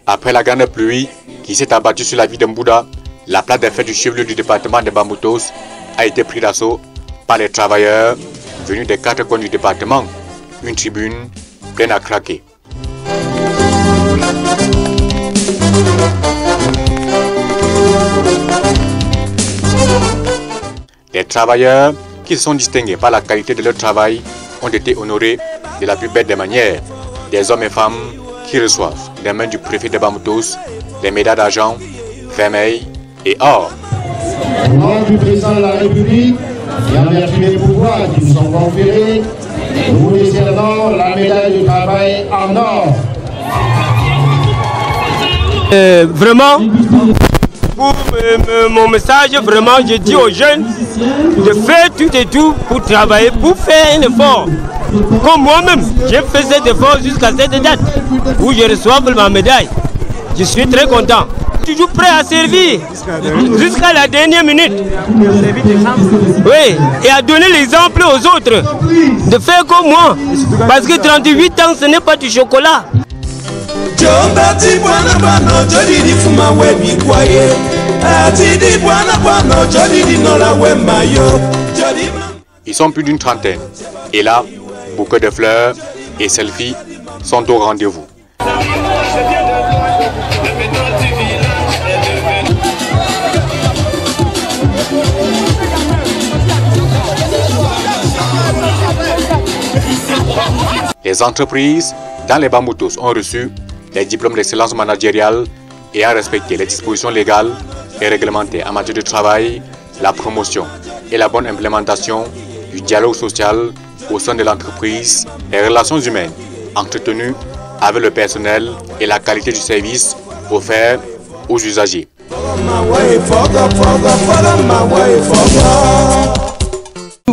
Après la grande pluie qui s'est abattue sur la ville de Mbouda, la place des fêtes du chef-lieu du département de Bamboutos a été prise d'assaut par les travailleurs venus des 4 coins du département. Une tribune pleine à craquer. Les travailleurs qui se sont distingués par la qualité de leur travail ont été honorés de la plus belle des manières. Des hommes et femmes qui reçoivent des mains du préfet de Bamboutos des médailles d'argent, vermeil et or. Au nom du président de la République et en vertu des pouvoirs qui nous sont conférés, nous vous décernons la médaille de travail en or. Vraiment, pour mon message, vraiment, je dis aux jeunes de faire tout et tout pour travailler, pour faire un effort. Comme moi-même, j'ai fait cet effort jusqu'à cette date où je reçois ma médaille. Je suis très content. Toujours prêt à servir jusqu'à la dernière minute. Oui, et à donner l'exemple aux autres de faire comme moi. Parce que 38 ans, ce n'est pas du chocolat. Ils sont plus d'une trentaine. Et là, bouquets de fleurs et selfies sont au rendez-vous. Les entreprises dans les Bamboutos ont reçu des diplômes d'excellence managériale et ont respecté les dispositions légales et réglementées en matière de travail, la promotion et la bonne implémentation du dialogue social au sein de l'entreprise, les relations humaines entretenues avec le personnel et la qualité du service offert aux usagers.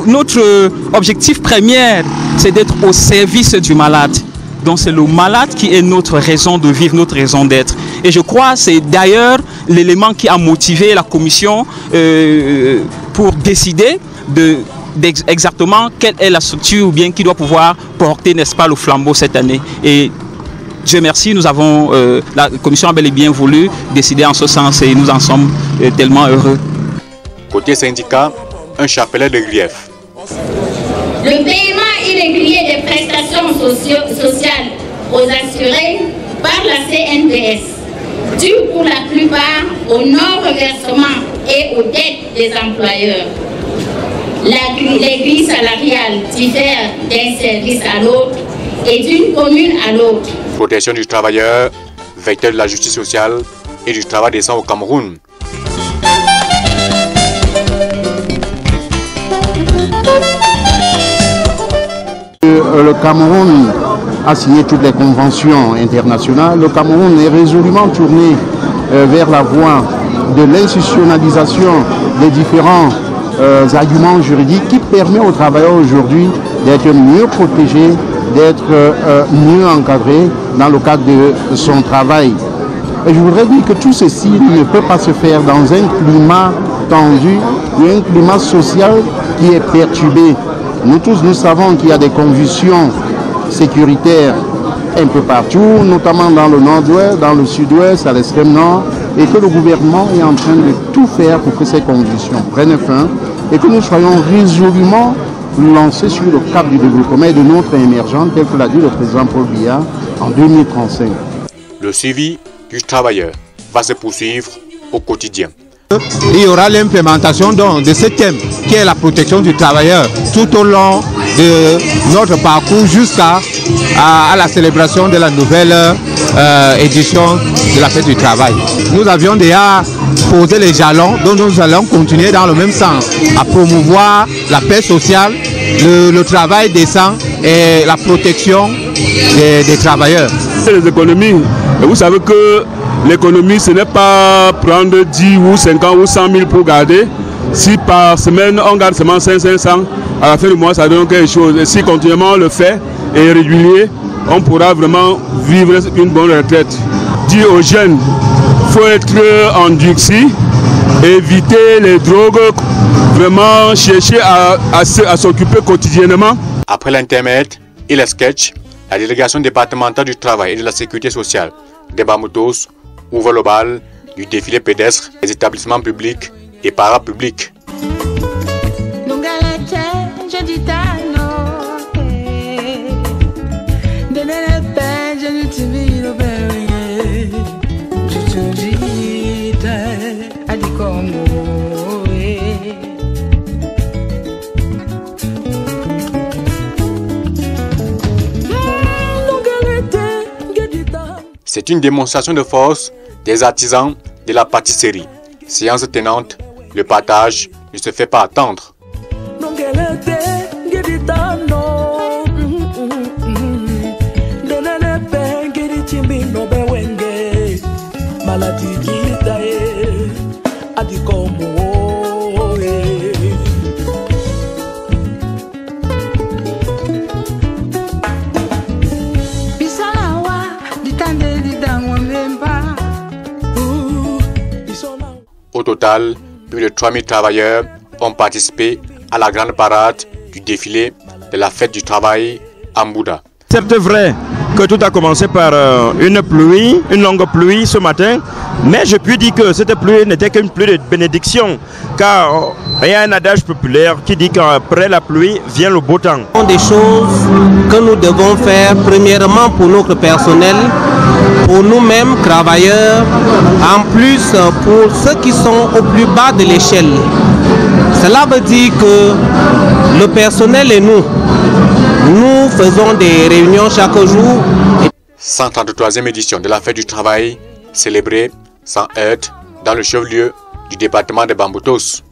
Notre objectif premier, c'est d'être au service du malade. Donc c'est le malade qui est notre raison de vivre, notre raison d'être. Et je crois que c'est d'ailleurs l'élément qui a motivé la commission pour décider exactement quelle est la structure ou bien qui doit pouvoir porter, n'est-ce pas, le flambeau cette année. Et Dieu merci, nous avons, la commission a bel et bien voulu décider en ce sens et nous en sommes tellement heureux. Côté syndicat, un chapelet de grief. Le paiement irrégulier des prestations sociales aux assurés par la CNPS, dû pour la plupart au non-reversement et aux dettes des employeurs. Les grilles salariales diffèrent d'un service à l'autre et d'une commune à l'autre. Protection du travailleur, vecteur de la justice sociale et du travail décent au Cameroun. Le Cameroun a signé toutes les conventions internationales. Le Cameroun est résolument tourné vers la voie de l'institutionnalisation des différents arguments juridiques qui permet aux travailleurs aujourd'hui d'être mieux protégés, d'être mieux encadrés dans le cadre de son travail. Et je voudrais dire que tout ceci ne peut pas se faire dans un climat tendu et un climat social qui est perturbé. Nous tous, nous savons qu'il y a des convulsions sécuritaires un peu partout, notamment dans le nord-ouest, dans le sud-ouest, à l'extrême nord, et que le gouvernement est en train de tout faire pour que ces convulsions prennent fin et que nous soyons résolument lancés sur le cap du développement et de notre émergence, tel que l'a dit le président Paul Biya en 2035. Le suivi du travailleur va se poursuivre au quotidien. Il y aura l'implémentation de ce thème qui est la protection du travailleur tout au long de notre parcours jusqu'à la célébration de la nouvelle édition de la fête du travail. Nous avions déjà posé les jalons, donc nous allons continuer dans le même sens, à promouvoir la paix sociale, le travail décent et la protection des travailleurs. Les économies, vous savez que l'économie, ce n'est pas prendre 10 ou 50 ou 100 000 pour garder. Si par semaine, on garde seulement 500, à la fin du mois, ça donne quelque chose. Et si continuellement on le fait et régulier, on pourra vraiment vivre une bonne retraite. Dire aux jeunes, il faut être endurci, éviter les drogues, vraiment chercher à s'occuper quotidiennement. Après l'intermède et les sketchs, la délégation départementale du travail et de la sécurité sociale des Bamoutos ouvre le bal du défilé pédestre des établissements publics et parapublics. C'est une démonstration de force des artisans de la pâtisserie. Séance tenante, le partage ne se fait pas attendre. Au total, plus de 3000 travailleurs ont participé à la grande parade du défilé de la fête du travail à Mbouda. C'est vrai que tout a commencé par une longue pluie ce matin, mais je puis dire que cette pluie n'était qu'une pluie de bénédiction, car il y a un adage populaire qui dit qu'après la pluie vient le beau temps. Des choses que nous devons faire premièrement pour notre personnel, pour nous-mêmes travailleurs, en plus pour ceux qui sont au plus bas de l'échelle. Cela veut dire que le personnel et nous faisons des réunions chaque jour. 133e édition de la fête du travail, célébrée sans heurts dans le chef-lieu du département de Bamoutos.